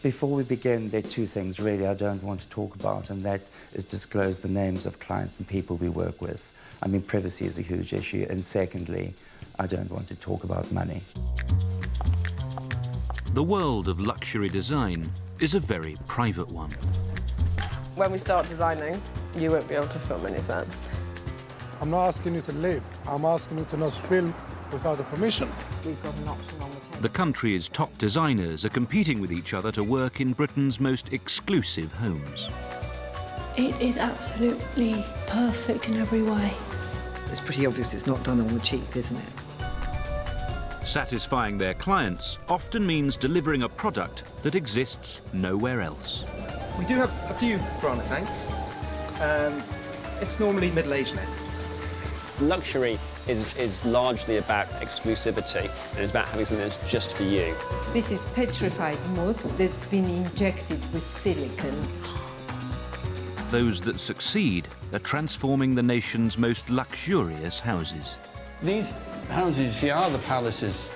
before we begin, there are two things really I don't want to talk about, and that is disclose the names of clients and people we work with. I mean, privacy is a huge issue, and secondly, I don't want to talk about money. The world of luxury design is a very private one. When we start designing, you won't be able to film any of that. I'm not asking you to leave. I'm asking you to not film without a permission. We've got an option on the table. The country's top designers are competing with each other to work in Britain's most exclusive homes. It is absolutely perfect in every way. It's pretty obvious it's not done on the cheap, isn't it? Satisfying their clients often means delivering a product that exists nowhere else. We do have a few piranha tanks. It's normally middle-aged men. Luxury is largely about exclusivity, and it's about having something that's just for you. This is petrified moss that's been injected with silicone. Those that succeed are transforming the nation's most luxurious houses. These houses here are the palaces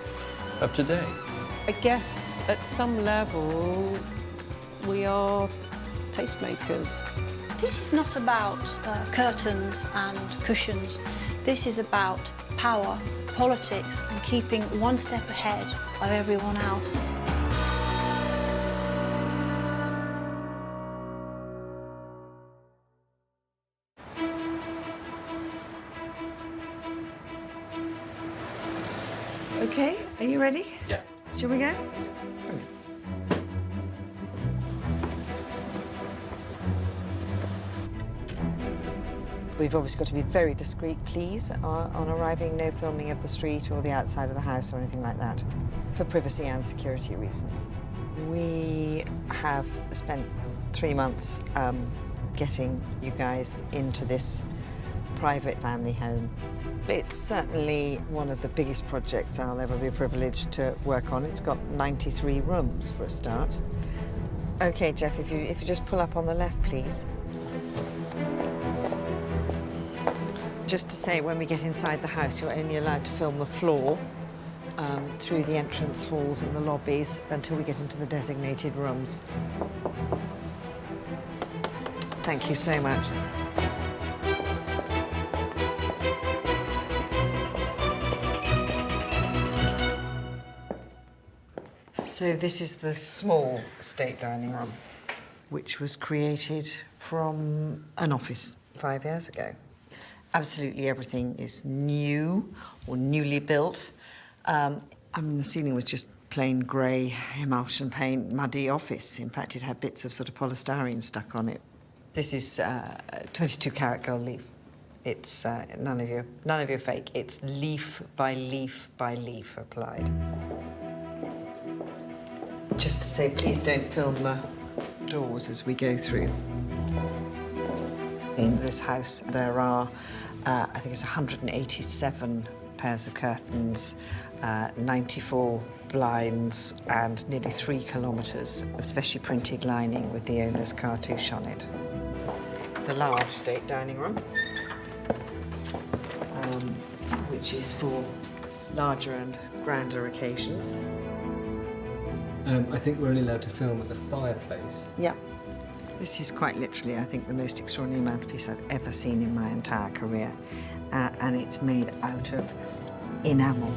of today. I guess at some level, we are tastemakers. This is not about curtains and cushions. This is about power, politics, and keeping one step ahead of everyone else. OK, are you ready? Yeah. Shall we go? We've obviously got to be very discreet, please, on arriving. No filming of the street or the outside of the house or anything like that, for privacy and security reasons. We have spent 3 months getting you guys into this private family home. It's certainly one of the biggest projects I'll ever be privileged to work on. It's got 93 rooms for a start. OK, Jeff, if you just pull up on the left, please. Just to say, when we get inside the house, you're only allowed to film the floor through the entrance halls and the lobbies until we get into the designated rooms. Thank you so much. So this is the small state dining room, which was created from an office 5 years ago. Absolutely everything is new or newly built. I mean, the ceiling was just plain grey emulsion paint, muddy office. In fact, it had bits of sort of polystyrene stuck on it. This is 22-carat gold leaf. It's none of your fake. It's leaf by leaf by leaf applied. Just to say, please don't film the doors as we go through. In this house, there are, I think it's 187 pairs of curtains, 94 blinds, and nearly 3 kilometres of specially printed lining with the owner's cartouche on it. The large state dining room, which is for larger and grander occasions. I think we're only allowed to film at the fireplace. Yeah. This is quite literally, I think, the most extraordinary mantelpiece I've ever seen in my entire career. And it's made out of enamel.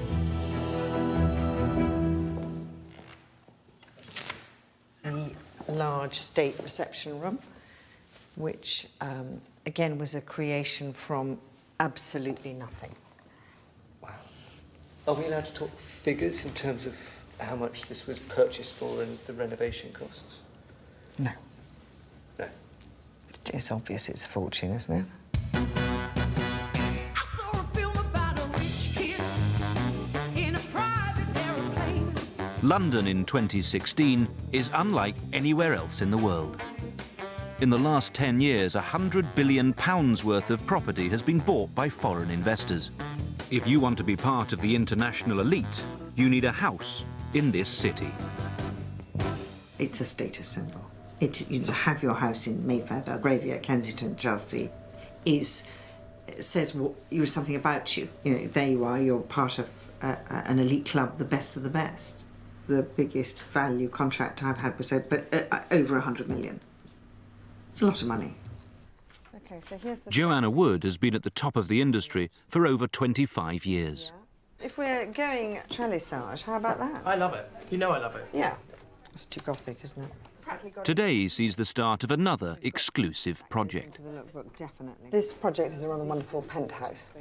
The large state reception room, which, again, was a creation from absolutely nothing. Wow. Are we allowed to talk figures in terms of how much this was purchased for and the renovation costs? No. No. It's obvious it's a fortune, isn't it? I saw a film about a rich kid in a private airplane. London in 2016 is unlike anywhere else in the world. In the last 10 years, £100 billion worth of property has been bought by foreign investors. If you want to be part of the international elite, you need a house in this city. It's a status symbol. You know, to have your house in Mayfair, Belgravia, Kensington, Chelsea, says something about you. You know, there you are. You're part of an elite club, the best of the best. The biggest value contract I've had was over 100 million. It's a lot of money. Okay, so here's the... Joanna Wood has been at the top of the industry for over 25 years. Yeah. If we're going trellisage, how about that? I love it. You know I love it. Yeah. It's too gothic, isn't it? Today sees the start of another exclusive project. Definitely. This project is a rather wonderful penthouse.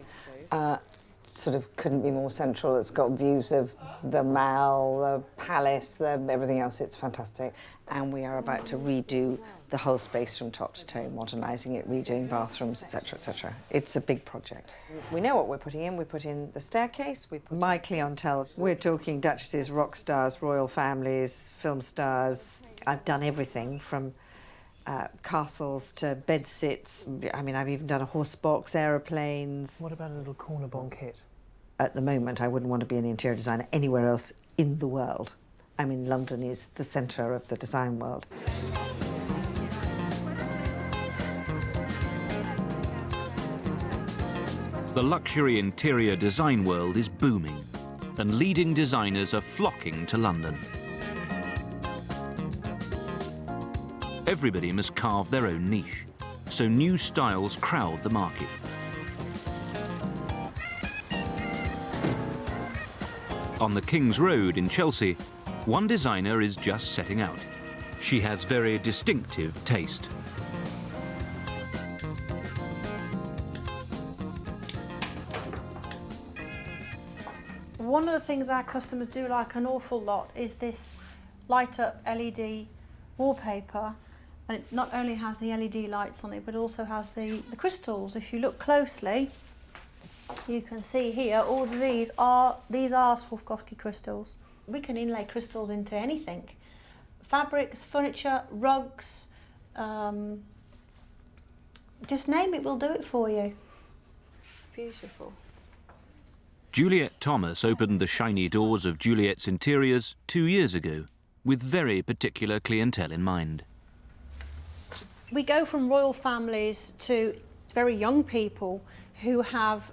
Sort of couldn't be more central. It's got views of the Mall, the palace, everything else. It's fantastic. And we are about to redo the whole space from top to toe, modernising it, redoing bathrooms, etc., etc. It's a big project. We know what we're putting in. We put in the staircase. We put my clientele. We're talking duchesses, rock stars, royal families, film stars. I've done everything from castles to bed sits. I mean, I've even done a horse box, aeroplanes. What about a little corner banquette? At the moment, I wouldn't want to be an interior designer anywhere else in the world. I mean, London is the centre of the design world. The luxury interior design world is booming, and leading designers are flocking to London. Everybody must carve their own niche, so new styles crowd the market. On the King's Road in Chelsea, one designer is just setting out. She has very distinctive taste. One of the things our customers do like an awful lot is this light-up LED wallpaper. And it not only has the LED lights on it, but also has the crystals. If you look closely, you can see here all of these are Swarovski crystals. We can inlay crystals into anything. Fabrics, furniture, rugs, just name it, we'll do it for you. Beautiful. Juliet Thomas opened the shiny doors of Juliet's Interiors 2 years ago, with very particular clientele in mind. We go from royal families to very young people who have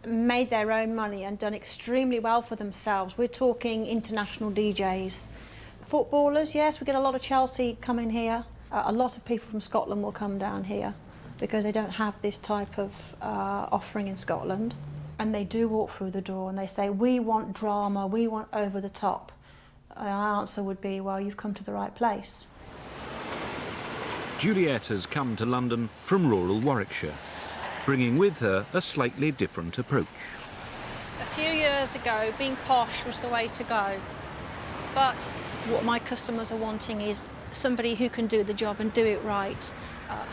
made their own money and done extremely well for themselves. We're talking international DJs. Footballers, yes, we get a lot of Chelsea coming here. A lot of people from Scotland will come down here because they don't have this type of offering in Scotland. And they do walk through the door and they say, we want drama, we want over the top. Our answer would be, well, you've come to the right place. Juliet has come to London from rural Warwickshire, bringing with her a slightly different approach. A few years ago, being posh was the way to go. But what my customers are wanting is somebody who can do the job and do it right.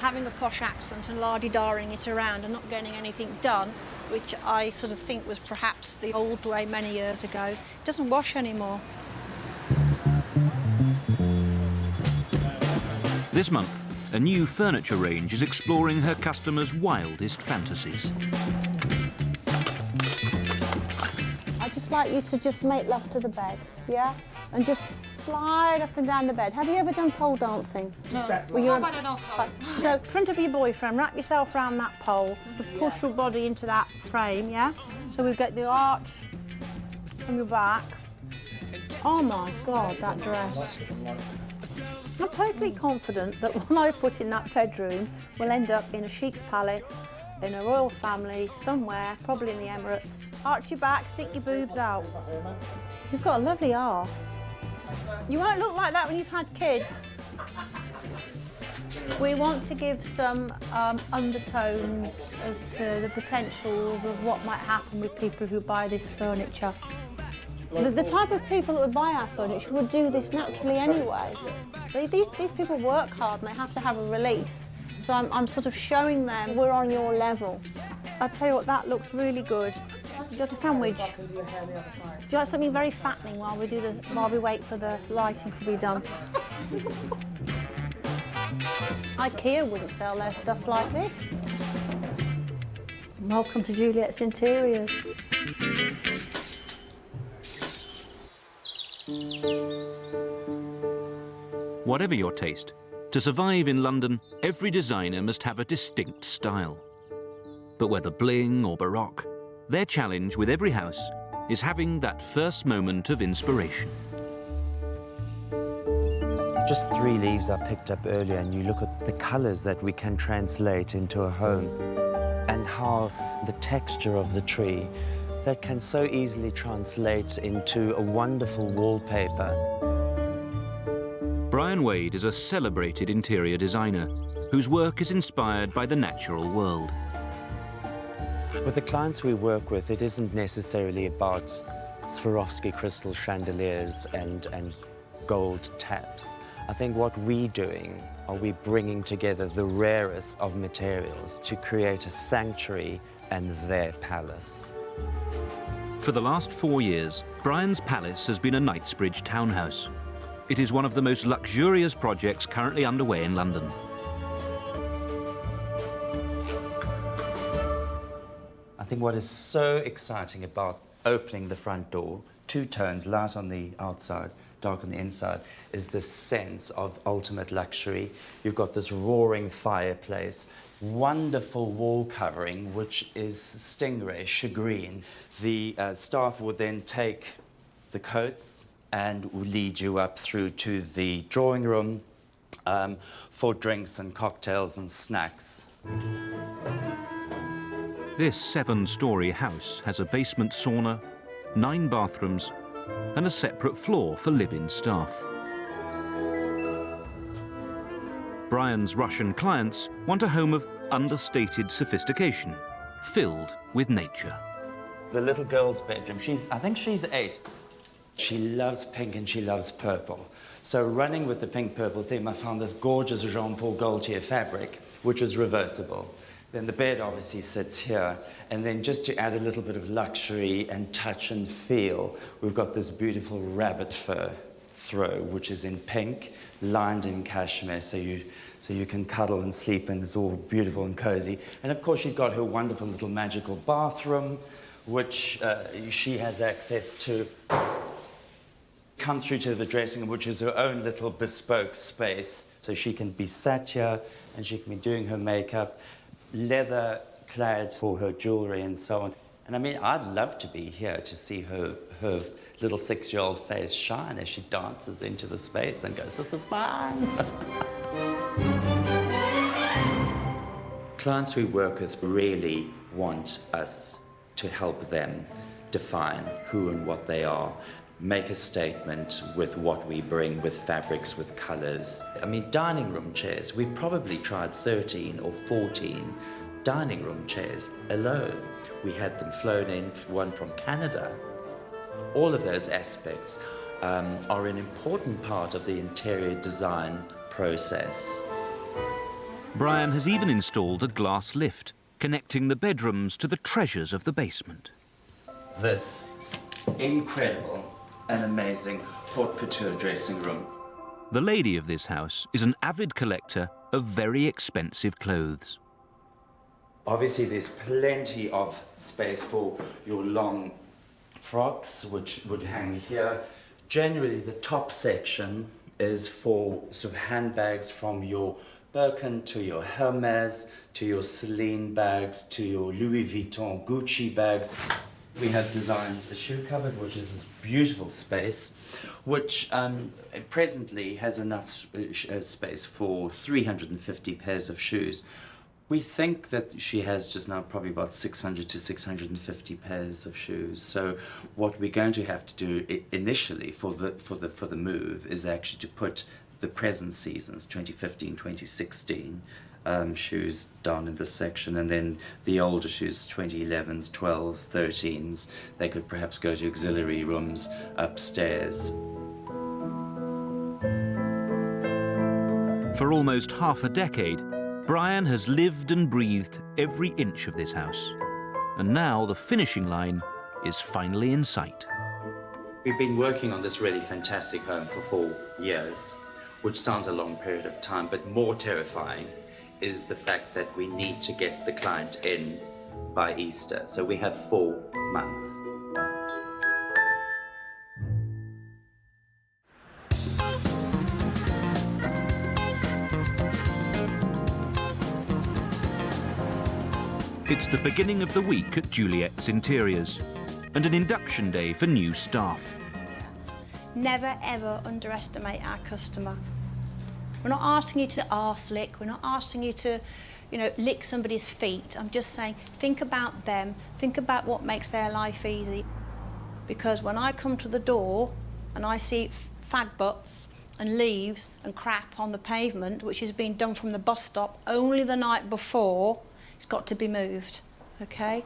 Having a posh accent and lardy-darring it around and not getting anything done, which I sort of think was perhaps the old way many years ago, it doesn't wash anymore. This month, a new furniture range is exploring her customers' wildest fantasies. I'd just like you to just make love to the bed, yeah? And just slide up and down the bed. Have you ever done pole dancing? No. So, in front of your boyfriend, wrap yourself around that pole, to push your body into that frame, yeah? So we get the arch from your back. Oh my God, that dress. I'm totally confident that what I put in that bedroom will end up in a sheik's palace, in a royal family, somewhere, probably in the Emirates. Arch your back, stick your boobs out. You've got a lovely arse. You won't look like that when you've had kids. We want to give some undertones as to the potentials of what might happen with people who buy this furniture. The type of people that would buy our furniture would do this naturally anyway. These people work hard and they have to have a release. So I'm sort of showing them we're on your level. I'll tell you what, that looks really good. Would you like a sandwich? Do you like something very fattening while we wait for the lighting to be done? IKEA wouldn't sell their stuff like this. Welcome to Juliet's Interiors. Whatever your taste, to survive in London, every designer must have a distinct style. But whether bling or baroque, their challenge with every house is having that first moment of inspiration. Just 3 leaves I picked up earlier, and you look at the colors that we can translate into a home and how the texture of the tree that can so easily translate into a wonderful wallpaper. Brian Wade is a celebrated interior designer whose work is inspired by the natural world. With the clients we work with, it isn't necessarily about Swarovski crystal chandeliers and gold taps. I think what we're doing are we bringing together the rarest of materials to create a sanctuary and their palace. For the last 4 years, Brian's palace has been a Knightsbridge townhouse. It is one of the most luxurious projects currently underway in London. I think what is so exciting about opening the front door, 2 tones, light on the outside, dark on the inside, is this sense of ultimate luxury. You've got this roaring fireplace, wonderful wall covering, which is stingray-skin. The staff would then take the coats and lead you up through to the drawing room for drinks and cocktails and snacks. This 7-storey house has a basement sauna, 9 bathrooms, and a separate floor for live-in staff. Brian's Russian clients want a home of understated sophistication, filled with nature. The little girl's bedroom, I think she's 8. She loves pink and she loves purple. So running with the pink-purple theme, I found this gorgeous Jean-Paul Gaultier fabric, which is reversible. Then the bed obviously sits here, and then just to add a little bit of luxury and touch and feel, we've got this beautiful rabbit fur throw, which is in pink, lined in cashmere, so you can cuddle and sleep, and it's all beautiful and cozy. And of course, she's got her wonderful little magical bathroom, which she has access to. Come through to the dressing room, which is her own little bespoke space, so she can be sat here and she can be doing her makeup, leather clad for her jewelry and so on. And I mean, I'd love to be here to see her little 6-year-old face shine as she dances into the space and goes, "This is mine." Clients we work with really want us to help them define who and what they are, make a statement with what we bring, with fabrics, with colors. I mean, dining room chairs, we probably tried 13 or 14 dining room chairs alone. We had them flown in, one from Canada. All of those aspects are an important part of the interior design process. Brian has even installed a glass lift, connecting the bedrooms to the treasures of the basement. This incredible and amazing haute couture dressing room. The lady of this house is an avid collector of very expensive clothes. Obviously, there's plenty of space for your long frocks, which would hang here. Generally, the top section is for sort of handbags, from your Birkin to your Hermes, to your Celine bags, to your Louis Vuitton, Gucci bags. We have designed a shoe cupboard, which is this beautiful space, which presently has enough space for 350 pairs of shoes. We think that she has just now probably about 600 to 650 pairs of shoes. So what we're going to have to do initially for the move is actually to put the present seasons, 2015, 2016, shoes down in this section, and then the older shoes, 2011s, 12s, 13s, they could perhaps go to auxiliary rooms upstairs. For almost half a decade, Brian has lived and breathed every inch of this house. And now the finishing line is finally in sight. We've been working on this really fantastic home for 4 years, which sounds a long period of time, but more terrifying is the fact that we need to get the client in by Easter. So we have 4 months. It's the beginning of the week at Juliet's Interiors and an induction day for new staff. Never ever underestimate our customer. We're not asking you to arse lick. We're not asking you to, you know, lick somebody's feet. I'm just saying, think about them. Think about what makes their life easy. Because when I come to the door and I see fag butts and leaves and crap on the pavement, which has been done from the bus stop only the night before, it's got to be moved, OK?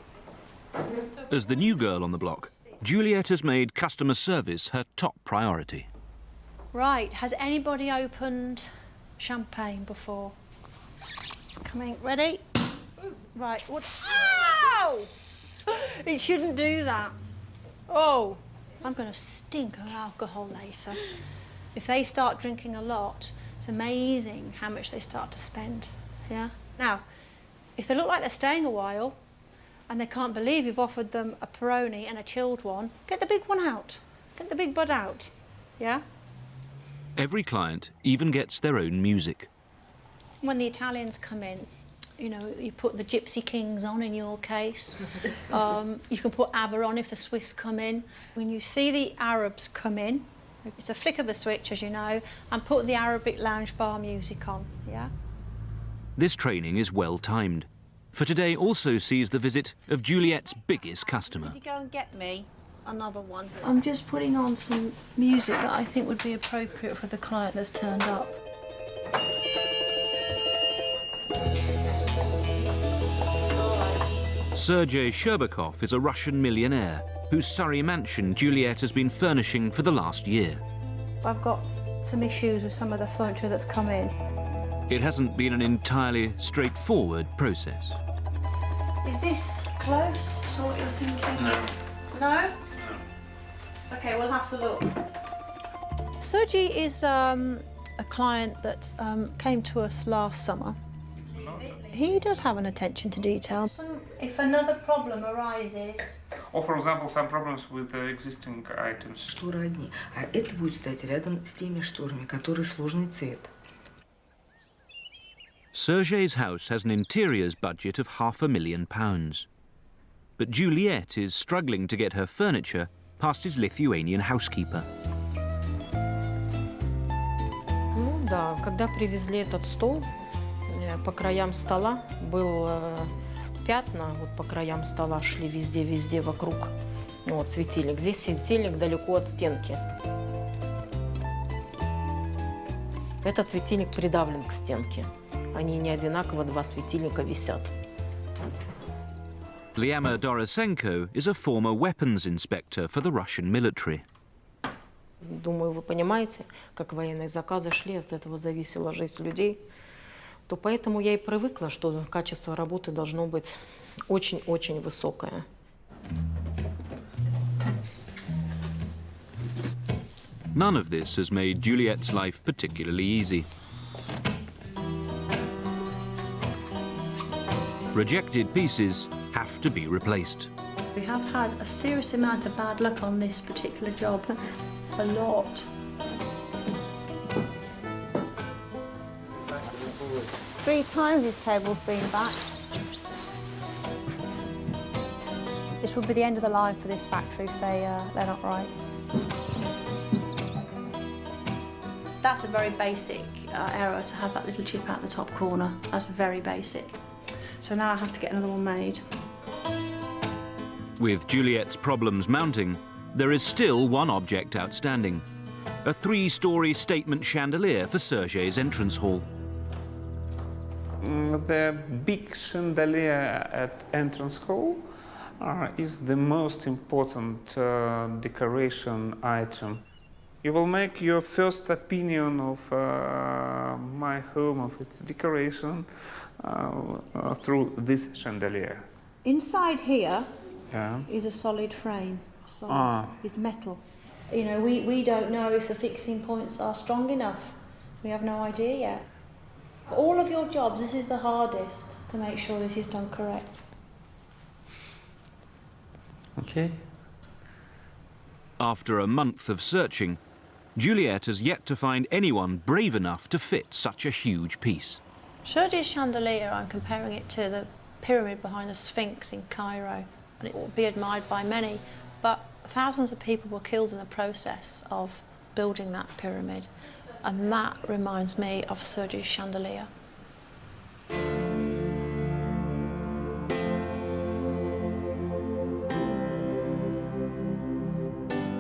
As the new girl on the block, Juliet has made customer service her top priority. Right, has anybody opened champagne before? Coming, ready? Right, what? Ow! It shouldn't do that. Oh, I'm going to stink of alcohol later. If they start drinking a lot, it's amazing how much they start to spend, yeah? Now, if they look like they're staying a while and they can't believe you've offered them a Peroni and a chilled one, get the big one out. Get the big bud out, yeah? Every client even gets their own music. When the Italians come in, you know, you put the Gypsy Kings on in your case. You can put ABBA on if the Swiss come in. When you see the Arabs come in, it's a flick of a switch, as you know, and put the Arabic lounge bar music on, yeah? This training is well timed, for today also sees the visit of Juliet's biggest customer. Could you go and get me another one? I'm just putting on some music that I think would be appropriate for the client that's turned up. Sergey Sherbakov is a Russian millionaire whose Surrey mansion Juliet has been furnishing for the last year. I've got some issues with some of the furniture that's come in. It hasn't been an entirely straightforward process. Is this close, or what you're thinking? No. No? No. OK, we'll have to look. Sergey is a client that came to us last summer. He does have an attention to detail. So if another problem arises... Or, for example, some problems with the existing items. Шторы одни, а это будет стоять рядом с теми шторами, которые сложный цвет. Sergey's house has an interiors budget of £500,000. But Juliet is struggling to get her furniture past his Lithuanian housekeeper. Ну да, когда привезли этот стол, по краям стола был пятна, вот по краям стола шли везде вокруг. Вот светильник. Здесь светильник далеко от стенки. Этот светильник придавлен к стенке. Они не одинаково, два светильника висят. Lyama Dorosenko is a former weapons inspector for the Russian military. Думаю, вы понимаете, как военные заказы шли, от этого зависела жизнь людей. То поэтому я и привыкла, что качество работы должно быть очень-очень высокое. None of this has made Juliet's life particularly easy. Rejected pieces have to be replaced. We have had a serious amount of bad luck on this particular job. A lot. Three times this table's been back. This would be the end of the line for this factory if they're not right. That's a very basic error, to have that little chip out the top corner. That's very basic. So now I have to get another one made. With Juliet's problems mounting, there is still one object outstanding. A 3-storey statement chandelier for Sergey's entrance hall. The big chandelier at entrance hall is the most important decoration item. You will make your first opinion of my home, of its decoration, through this chandelier. Inside here Yeah. is a solid frame. Solid. It's metal. You know, we don't know if the fixing points are strong enough. We have no idea yet. For all of your jobs, this is the hardest, to make sure this is done correct. Okay. After a month of searching, Juliet has yet to find anyone brave enough to fit such a huge piece. Sergey's chandelier, I'm comparing it to the pyramid behind the Sphinx in Cairo, and it will be admired by many, but thousands of people were killed in the process of building that pyramid. And that reminds me of Sergey Chandelier.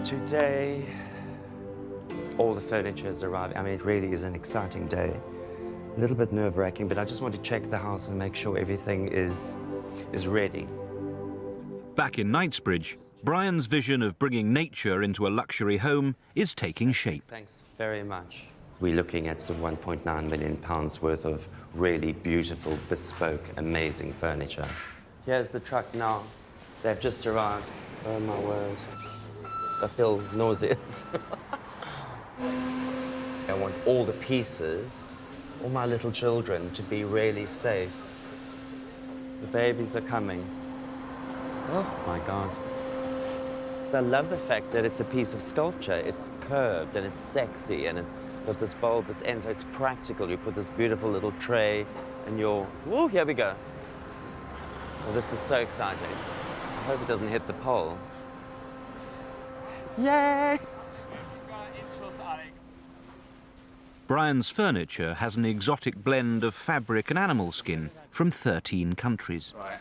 Today, all the furniture is arriving. I mean, it really is an exciting day. A little bit nerve-wracking, but I just want to check the house and make sure everything is ready. Back in Knightsbridge, Brian's vision of bringing nature into a luxury home is taking shape. Thanks very much. We're looking at some £1.9 million worth of really beautiful, bespoke, amazing furniture. Here's the truck now. They've just arrived. Oh, my word. I feel nauseous. I want all the pieces, all my little children, to be really safe. The babies are coming. Oh, my God. I love the fact that it's a piece of sculpture. It's curved and it's sexy and it's got this bulbous end, so it's practical. You put this beautiful little tray and you're... Woo, here we go. Well, this is so exciting. I hope it doesn't hit the pole. Yay! Brian's furniture has an exotic blend of fabric and animal skin from 13 countries. Right.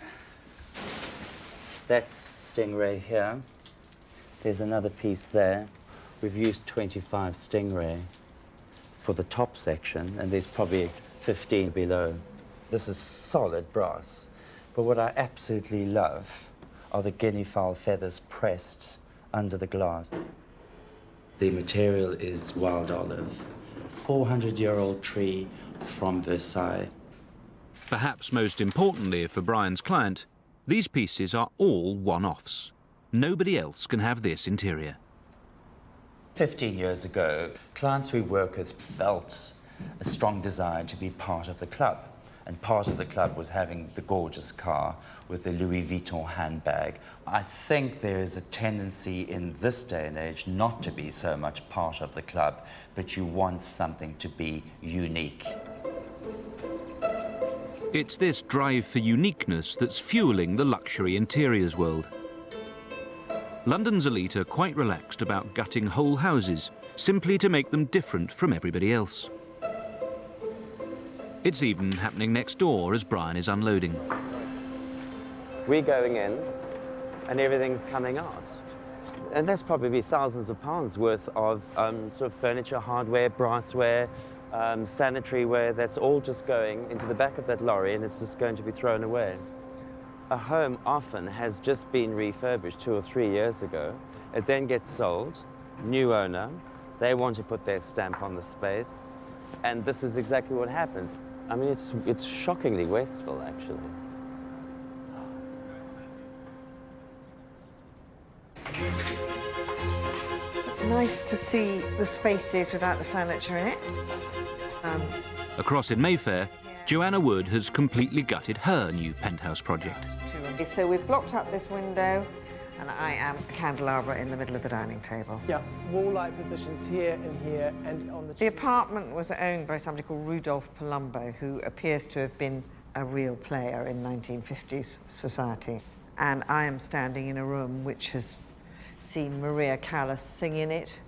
That's stingray here. There's another piece there. We've used 25 stingray for the top section, and there's probably 15 below. This is solid brass. But what I absolutely love are the guinea fowl feathers pressed under the glass. The material is wild olive, 400-year-old tree from Versailles. Perhaps most importantly for Brian's client, these pieces are all one-offs. Nobody else can have this interior. 15 years ago, clients we work with felt a strong desire to be part of the club. And part of the club was having the gorgeous car with the Louis Vuitton handbag. I think there is a tendency in this day and age not to be so much part of the club, but you want something to be unique. It's this drive for uniqueness that's fueling the luxury interiors world. London's elite are quite relaxed about gutting whole houses, simply to make them different from everybody else. It's even happening next door as Brian is unloading. We're going in, and everything's coming out. And that's probably thousands of pounds worth of sort of furniture, hardware, brassware, sanitary ware. That's all just going into the back of that lorry, and it's just going to be thrown away. A home often has just been refurbished 2 or 3 years ago. It then gets sold, new owner. They want to put their stamp on the space, and this is exactly what happens. I mean, it's shockingly wasteful, actually. Nice to see the spaces without the furniture in it. Across in Mayfair, Joanna Wood has completely gutted her new penthouse project. So we've blocked up this window, and I am a candelabra in the middle of the dining table. Yeah, wall light positions here and on the... The apartment was owned by somebody called Rudolph Palumbo, who appears to have been a real player in 1950s society. And I am standing in a room which has seen Maria Callas sing in it,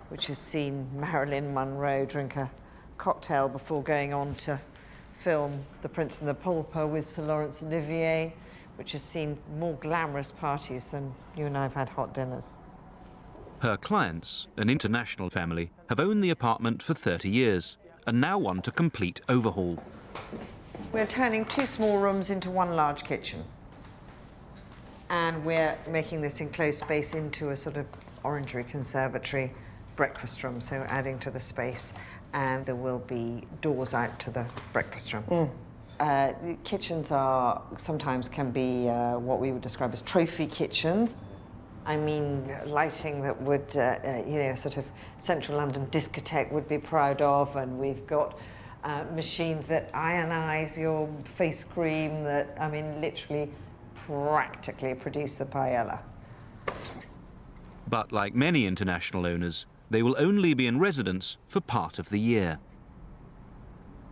which has seen Marilyn Monroe drink a cocktail before going on to film The Prince and the Pauper with Sir Laurence Olivier, which has seen more glamorous parties than you and I have had hot dinners. Her clients, an international family, have owned the apartment for 30 years and now want a complete overhaul. We're turning 2 small rooms into 1 large kitchen. And we're making this enclosed space into a sort of orangery conservatory breakfast room, so adding to the space. And there will be doors out to the breakfast room. The kitchens are sometimes can be what we would describe as trophy kitchens. I mean, lighting that would, you know, sort of central London discotheque would be proud of, and we've got machines that ionize your face cream that, I mean, literally practically produce a paella. But like many international owners, they will only be in residence for part of the year.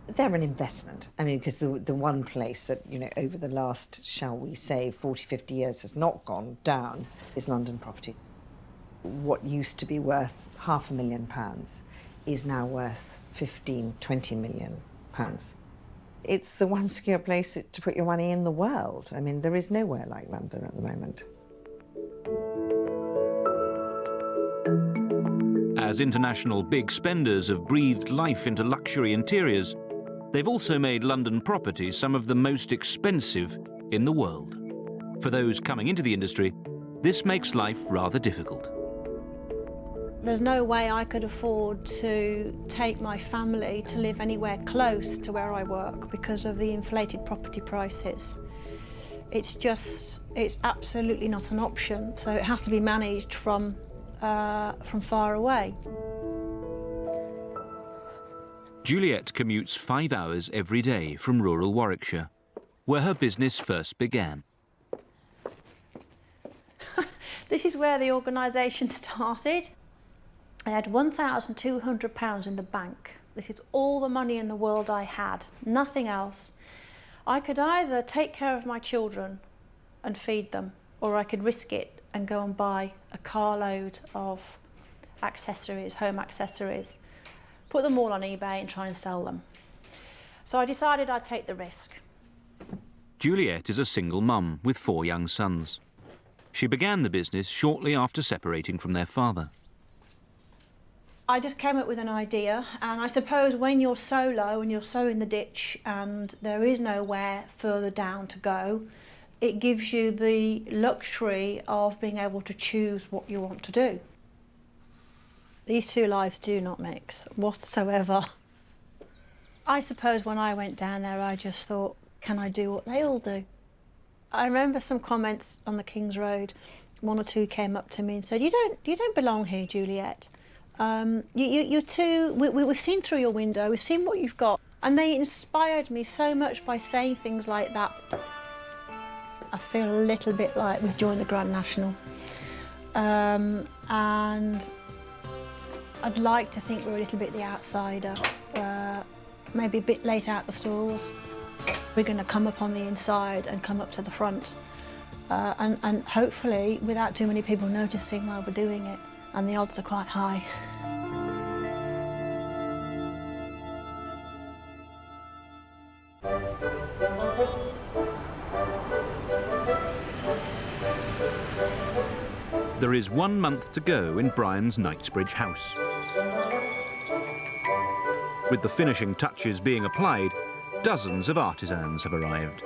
They're an investment. I mean, because the one place that, you know, over the last, shall we say, 40, 50 years has not gone down is London property. What used to be worth £500,000 is now worth 15, 20 million pounds. It's the one secure place to put your money in the world. I mean, there is nowhere like London at the moment. As international big spenders have breathed life into luxury interiors, they've also made London property some of the most expensive in the world. For those coming into the industry, this makes life rather difficult. There's no way I could afford to take my family to live anywhere close to where I work because of the inflated property prices. It's absolutely not an option, so it has to be managed from far away. Juliet commutes 5 hours every day from rural Warwickshire, where her business first began. This is where the organisation started. I had £1,200 in the bank. This is all the money in the world I had, nothing else. I could either take care of my children and feed them, or I could risk it and go and buy a carload of accessories, home accessories, put them all on eBay and try and sell them. So I decided I'd take the risk. Juliet is a single mum with 4 young sons. She began the business shortly after separating from their father. I just came up with an idea, and I suppose when you're solo and you're so in the ditch and there is nowhere further down to go, it gives you the luxury of being able to choose what you want to do. These two lives do not mix whatsoever. I suppose when I went down there, I just thought, can I do what they all do? I remember some comments on the King's Road. 1 or 2 came up to me and said, you don't belong here, Juliet. You're too, we've seen through your window, we've seen what you've got. And they inspired me so much by saying things like that. I feel a little bit like we've joined the Grand National. And I'd like to think we're a little bit the outsider, maybe a bit late out the stalls. We're going to come up on the inside and come up to the front. And hopefully without too many people noticing while we're doing it. And the odds are quite high. There is 1 month to go in Brian's Knightsbridge house. With the finishing touches being applied, dozens of artisans have arrived.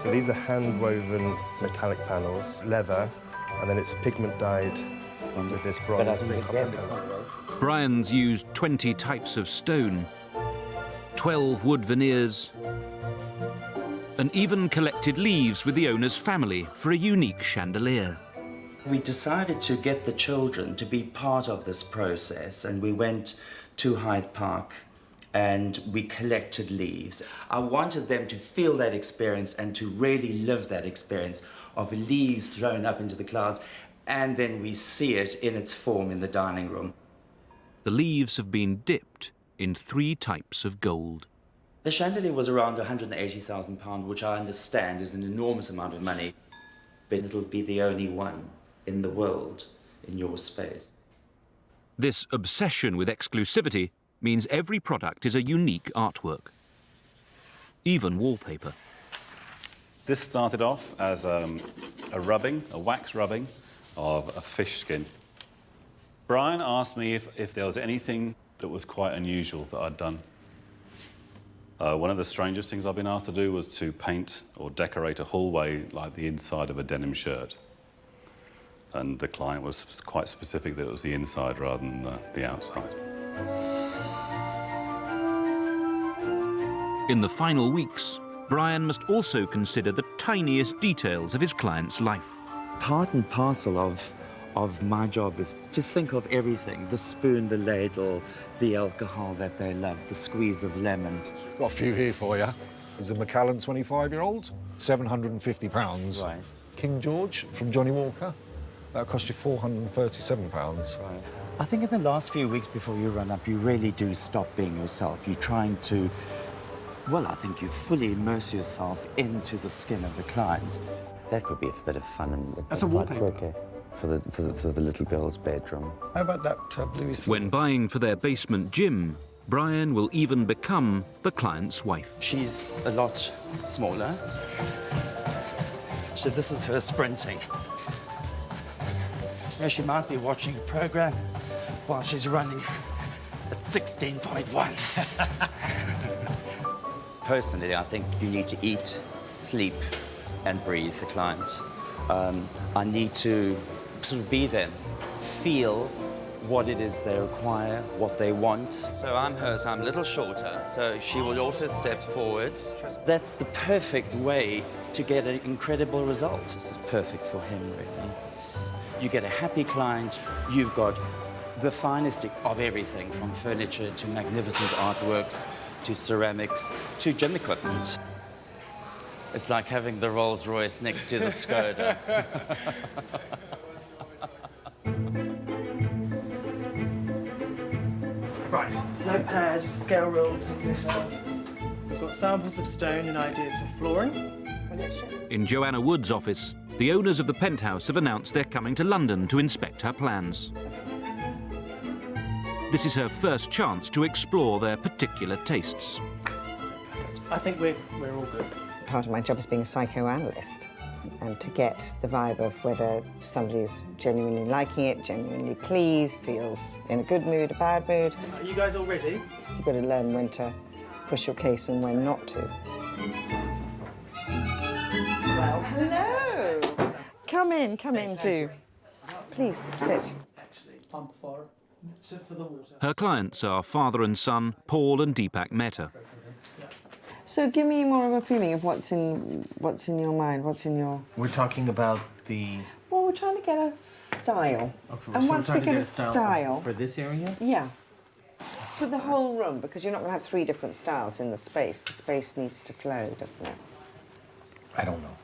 So these are hand-woven metallic panels, leather, and then it's pigment dyed with this bronze and copper color. Brian's used 20 types of stone, 12 wood veneers, and even collected leaves with the owner's family for a unique chandelier. We decided to get the children to be part of this process, and we went to Hyde Park and we collected leaves. I wanted them to feel that experience and to really live that experience of leaves thrown up into the clouds, and then we see it in its form in the dining room. The leaves have been dipped in 3 types of gold. The chandelier was around £180,000, which I understand is an enormous amount of money, but it'll be the only one in the world in your space. This obsession with exclusivity means every product is a unique artwork, even wallpaper. This started off as a wax rubbing of a fish skin. Brian asked me if there was anything that was quite unusual that I'd done. One of the strangest things I've been asked to do was to paint or decorate a hallway like the inside of a denim shirt. And the client was quite specific that it was the inside rather than the outside. In the final weeks, Brian must also consider the tiniest details of his client's life. Part and parcel of my job is to think of everything: the spoon, the ladle, the alcohol that they love, the squeeze of lemon. Got a few here for you. There's a Macallan 25-year-old, £750. Right. King George from Johnny Walker, that'll cost you £437. Right. I think in the last few weeks before you run up, you really do stop being yourself. You're trying to, well, I think you fully immerse yourself into the skin of the client. That could be a bit of fun and that's a wallpaper. for the little girl's bedroom. How about that blue? When buying for their basement gym, Brian will even become the client's wife. She's a lot smaller. So this is her sprinting. Now she might be watching a program while she's running at 16.1. Personally, I think you need to eat, sleep, and breathe the client. I need to sort of be there, feel what it is they require, what they want. So I'm her, so I'm a little shorter, so she will also step forward. That's the perfect way to get an incredible result. This is perfect for him, really. You get a happy client, you've got the finest of everything, from furniture to magnificent artworks, to ceramics, to gym equipment. It's like having the Rolls Royce next to the Skoda. Right, notepad, scale rule, technician. We've got samples of stone and ideas for flooring. In Joanna Wood's office, the owners of the penthouse have announced they're coming to London to inspect her plans. This is her first chance to explore their particular tastes. I think we're all good. Part of my job is being a psychoanalyst and to get the vibe of whether somebody's genuinely liking it, genuinely pleased, feels in a good mood, a bad mood. Are you guys all ready? You've got to learn when to push your case and when not to. Well, hello. Come in, do. Please, sit. Her clients are father and son, Paul and Deepak Mehta. So give me more of a feeling of what's in your mind, what's in your... We're talking about the... Well, we're trying to get a style. Okay, And so once we get a style... For this area? Yeah. For the whole room, because you're not going to have 3 different styles in the space. The space needs to flow, doesn't it? I don't know.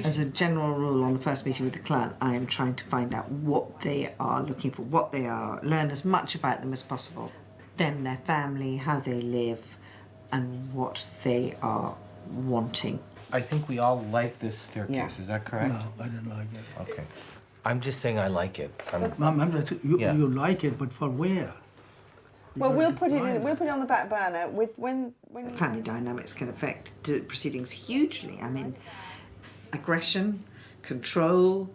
As a general rule, on the first meeting with the client, I am trying to find out what they are looking for, what they are, learn as much about them as possible. Them, their family, how they live, and what they are wanting. I think we all like this staircase, Yeah. is that correct? No, I don't like it. Okay. I'm just saying I like it. You like it, but for where? Well, we'll put it on the back burner with when Family dynamics can affect proceedings hugely. I mean, aggression, control,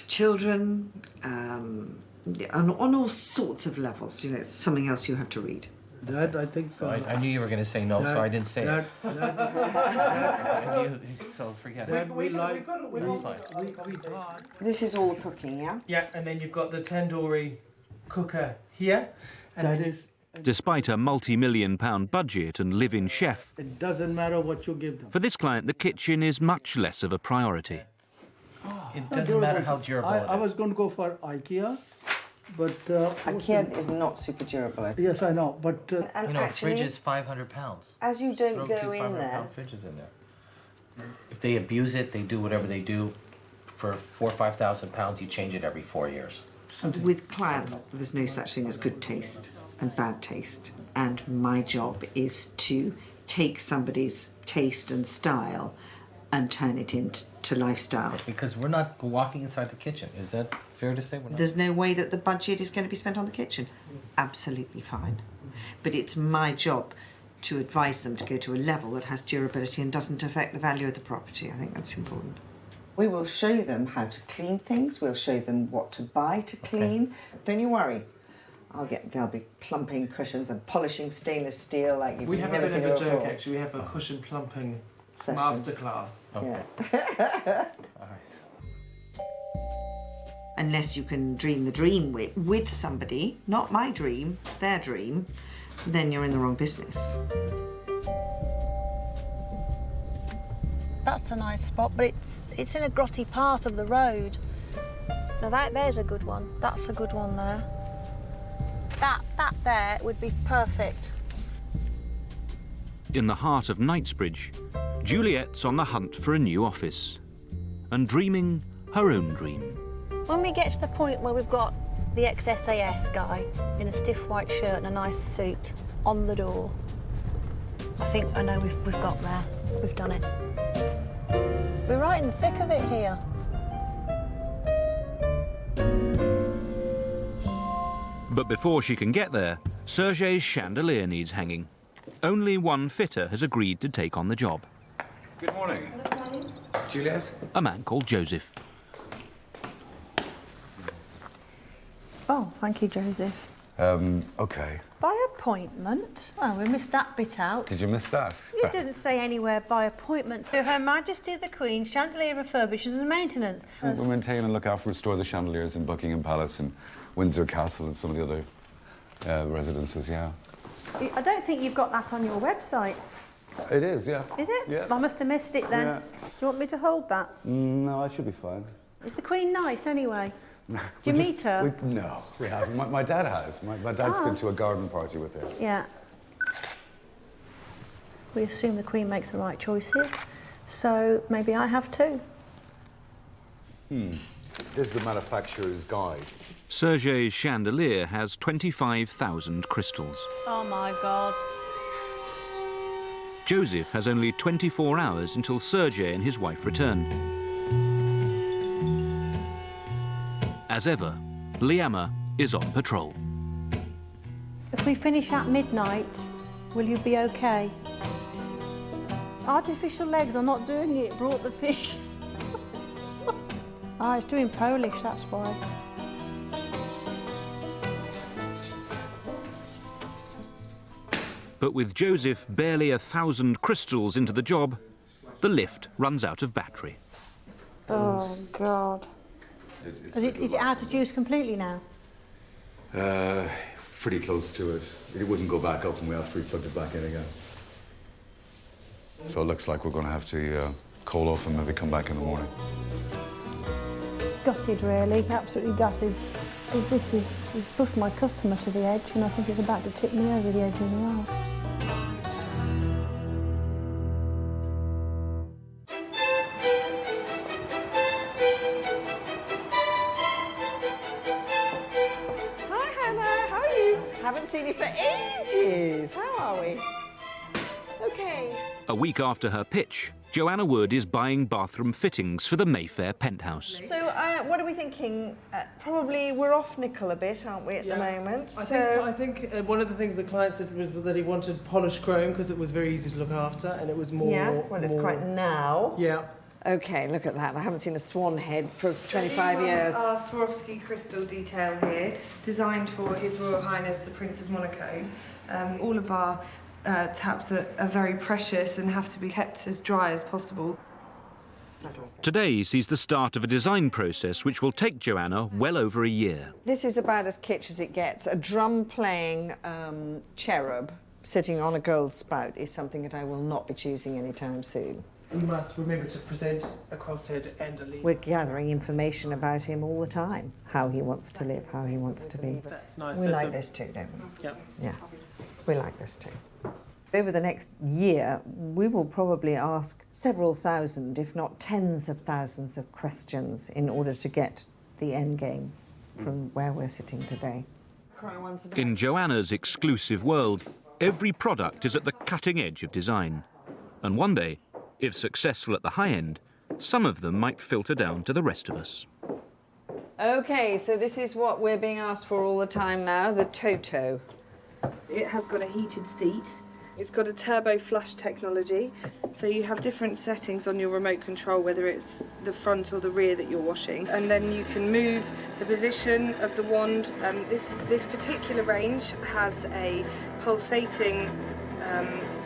children, on all sorts of levels. You know, it's something else you have to read. That, I think... I knew you were going to say no, so I didn't say it. So forget it. That's fine. This is all the cooking, yeah? Yeah, and then you've got the tandoori cooker here. And That is... Despite a multi-million-pound budget and live-in chef, It doesn't matter what you give them. for this client the kitchen is much less of a priority. It doesn't matter how durable it is. I was going to go for IKEA, but... IKEA is not super durable. Yes, I know, but... And You know, actually, a fridge is 500 pounds. as you don't Throw go 2 in 500 there... pound fridges in there. If they abuse it, they do whatever they do. For 4,000 or 5,000 pounds, you change it every 4 years. With clients, there's no such thing as good taste and bad taste. And my job is to take somebody's taste and style and turn it into lifestyle. Because we're not walking inside the kitchen. Is that fair to say? We're not? There's no way that the budget is going to be spent on the kitchen. Absolutely fine. But it's my job to advise them to go to a level that has durability and doesn't affect the value of the property. I think that's important. We will show them how to clean things. We'll show them what to buy to clean. Don't you worry. They'll be plumping cushions and polishing stainless steel like you've we have a never bit seen of a before. joke, actually. We have a cushion plumping Session. masterclass. Yeah. Unless you can dream the dream with somebody, not my dream, their dream, then you're in the wrong business. That's a nice spot, but it's in a grotty part of the road. Now there's a good one. That's a good one there. That there would be perfect. In the heart of Knightsbridge, Juliet's on the hunt for a new office and dreaming her own dream. When we get to the point where we've got the ex-SAS guy in a stiff white shirt and a nice suit on the door, I think I know we've got there. We've done it. We're right in the thick of it here. But before she can get there, Sergey's chandelier needs hanging. Only one fitter has agreed to take on the job. Good morning. Good morning. Juliet? A man called Joseph. Oh, thank you, Joseph. OK. By appointment? Well, we missed that bit out. Did you miss that? It doesn't say anywhere by appointment. To Her Majesty the Queen, chandelier refurbishes and maintenance. We maintain and look after and restore the chandeliers in Buckingham Palace and Windsor Castle and some of the other residences, yeah. I don't think you've got that on your website. It is, yeah. Is it? Yeah. I must have missed it then. Yeah. Do you want me to hold that? No, I should be fine. Is the Queen nice anyway? Do you meet her? No, we haven't. My dad has. My dad's been to a garden party with her. Yeah. We assume the Queen makes the right choices, so maybe I have too. This is the manufacturer's guide. Sergey's chandelier has 25,000 crystals. Oh my God. Joseph has only 24 hours until Sergey and his wife return. As ever, Liama is on patrol. If we finish at midnight, will you be okay? Artificial legs are not doing it. Brought the fish. It's doing Polish, that's why. But with Joseph barely 1,000 crystals into the job, the lift runs out of battery. Oh, God. Is it out of use completely now? Pretty close to it. It wouldn't go back up and we have to re-plug it back in again. So it looks like we're going to have to call off and maybe come back in the morning. Gutted, really. Absolutely gutted. Because this has pushed my customer to the edge, and I think it's about to tip me over the edge as well. Hi, Hannah. How are you? Haven't seen you for ages. How are we? Okay. A week after her pitch, Joanna Wood is buying bathroom fittings for the Mayfair penthouse. So, what are we thinking? Probably we're off nickel a bit, aren't we, at the moment? I think one of the things the client said was that he wanted polished chrome because it was very easy to look after and it was more... Yeah, well, it's quite now. Yeah. OK, look at that. I haven't seen a swan head for 25 years. Our Swarovski crystal detail here, designed for His Royal Highness the Prince of Monaco. All of our taps are very precious and have to be kept as dry as possible. Today sees the start of a design process which will take Joanna well over a year. This is about as kitsch as it gets. A drum-playing cherub sitting on a gold spout is something that I will not be choosing anytime soon. You must remember to present a crosshead and a lead. We're gathering information about him all the time, how he wants to live, how he wants to be. That's nice. We like this too, don't we? Yep. Yeah, we like this too. Over the next year, we will probably ask several thousand, if not tens of thousands of questions in order to get the end game from where we're sitting today. In Joanna's exclusive world, every product is at the cutting edge of design. And one day, if successful at the high end, some of them might filter down to the rest of us. OK, so this is what we're being asked for all the time now, the Toto. It has got a heated seat. It's got a turbo flush technology, so you have different settings on your remote control, whether it's the front or the rear that you're washing. And then you can move the position of the wand. This particular range has a pulsating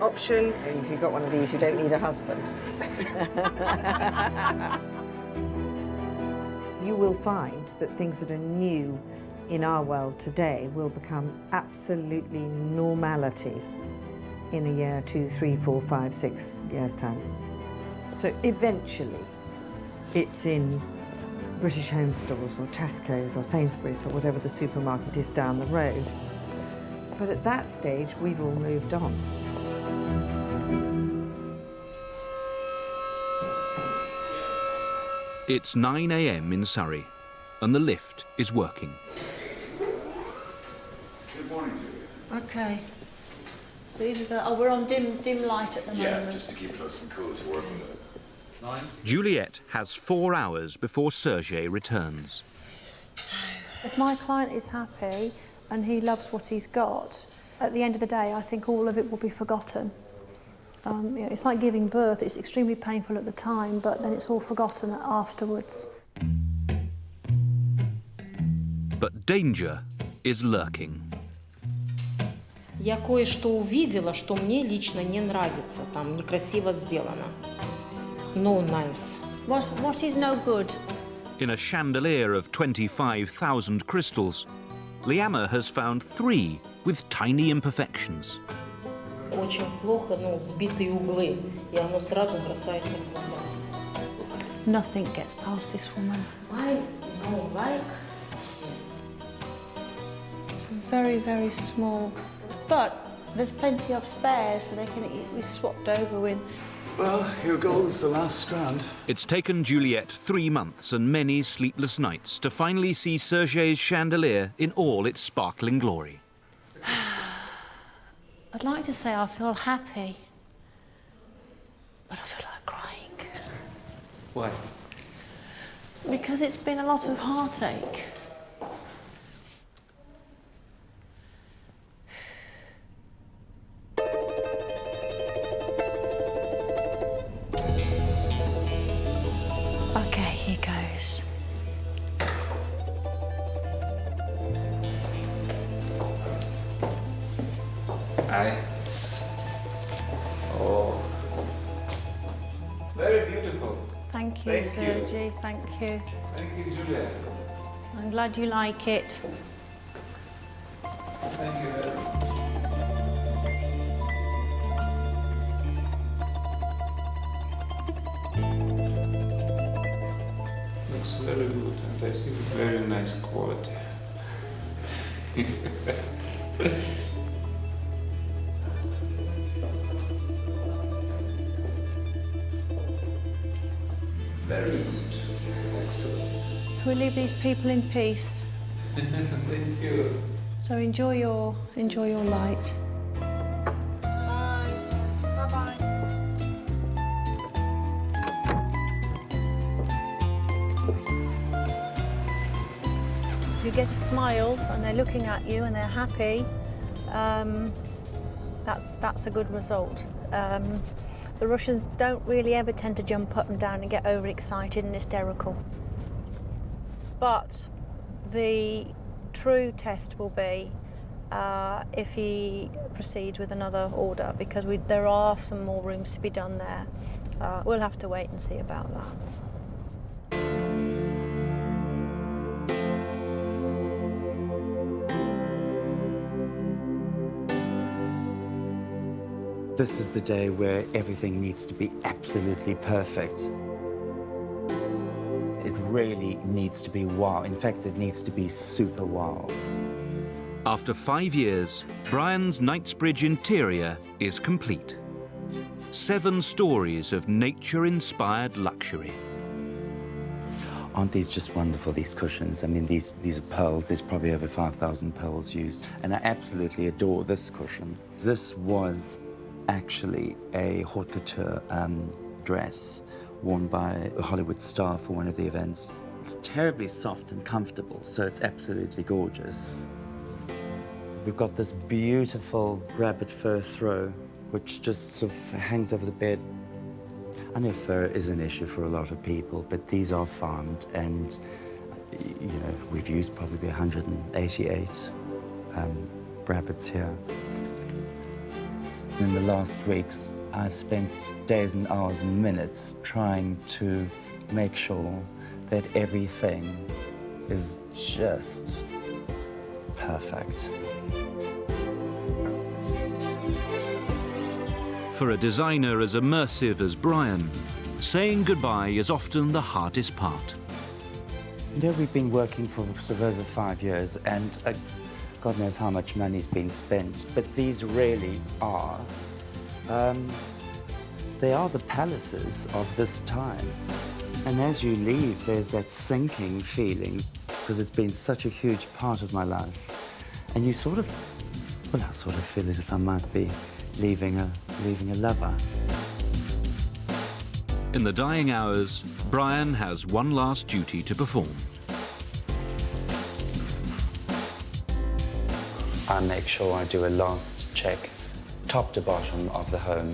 option. If you've got one of these, you don't need a husband. You will find that things that are new in our world today will become absolutely normality in a year, 2, 3, 4, 5, 6 years' time. So eventually, it's in British Home Stores or Tesco's or Sainsbury's or whatever the supermarket is down the road. But at that stage, we've all moved on. It's 9 a.m. in Surrey, and the lift is working. Good morning, Julia. OK. We're on dim light at the moment. Yeah, just to keep it nice and cool to work with it. Juliet has 4 hours before Sergey returns. If my client is happy, and he loves what he's got, at the end of the day, I think all of it will be forgotten. You know, it's like giving birth. It's extremely painful at the time, but then it's all forgotten afterwards. But danger is lurking. Я кое-что увидела, что мне лично не нравится. Там некрасиво сделано. No nice. What is no good? In a chandelier of 25,000 crystals, Liama has found 3 with tiny imperfections. Очень плохо, ну, сбитые углы, и оно сразу бросается в глаза. Nothing gets past this woman. I don't like. It's very, very small. But there's plenty of spares, so they can be swapped over with. Well, here goes the last strand. It's taken Juliette 3 months and many sleepless nights to finally see Sergey's chandelier in all its sparkling glory. I'd like to say I feel happy, but I feel like crying. Why? Because it's been a lot of heartache. Okay, here goes. Aye. Oh. Very beautiful. Thank you, Sergey. Thank you. Thank you, Julia. I'm glad you like it. Thank you very much. Looks very good, and I think very nice quality. Very good. Excellent. We'll leave these people in peace. Thank you. So enjoy your light. If you get a smile and they're looking at you and they're happy, that's a good result. The Russians don't really ever tend to jump up and down and get overexcited and hysterical. But the true test will be if he proceeds with another order, because there are some more rooms to be done there. We'll have to wait and see about that. This is the day where everything needs to be absolutely perfect. It really needs to be wow. In fact, it needs to be super wow. After 5 years, Brian's Knightsbridge interior is complete. 7 stories of nature-inspired luxury. Aren't these just wonderful, these cushions? I mean, these are pearls. There's probably over 5,000 pearls used. And I absolutely adore this cushion. This was actually a haute couture dress worn by a Hollywood star for one of the events. It's terribly soft and comfortable, so it's absolutely gorgeous. We've got this beautiful rabbit fur throw, which just sort of hangs over the bed. I know fur is an issue for a lot of people, but these are farmed, and you know, we've used probably 188 rabbits here. In the last weeks, I've spent days and hours and minutes trying to make sure that everything is just perfect. For a designer as immersive as Brian, saying goodbye is often the hardest part. You know, we've been working for sort of over 5 years, and God knows how much money's been spent, but these really are, they are the palaces of this time. And as you leave, there's that sinking feeling, because it's been such a huge part of my life. And you sort of, well, I sort of feel as if I might be leaving a lover. In the dying hours, Brian has one last duty to perform. I make sure I do a last check, top to bottom of the home.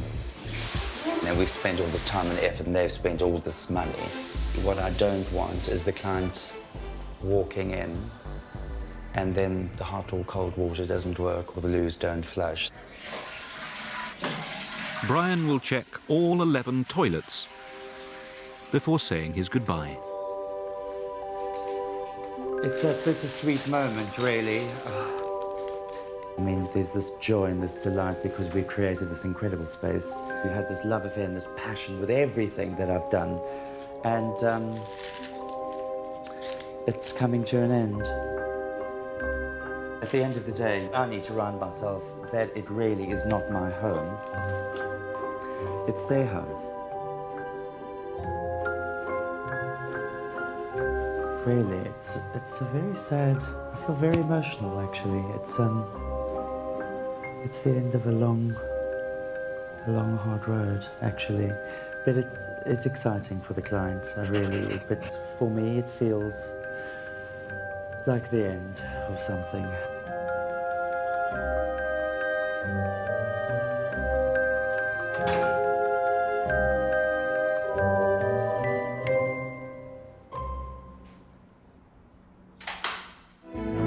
And we've spent all this time and effort, and they've spent all this money. What I don't want is the client walking in, and then the hot or cold water doesn't work, or the loos don't flush. Brian will check all 11 toilets before saying his goodbye. It's a bittersweet moment, really. I mean, there's this joy and this delight because we've created this incredible space. We've had this love affair and this passion with everything that I've done. And it's coming to an end. At the end of the day, I need to remind myself that it really is not my home. It's their home. Really, it's a very sad. I feel very emotional, actually. It's the end of a long, hard road, actually. But it's exciting for the client. But for me, it feels like the end of something.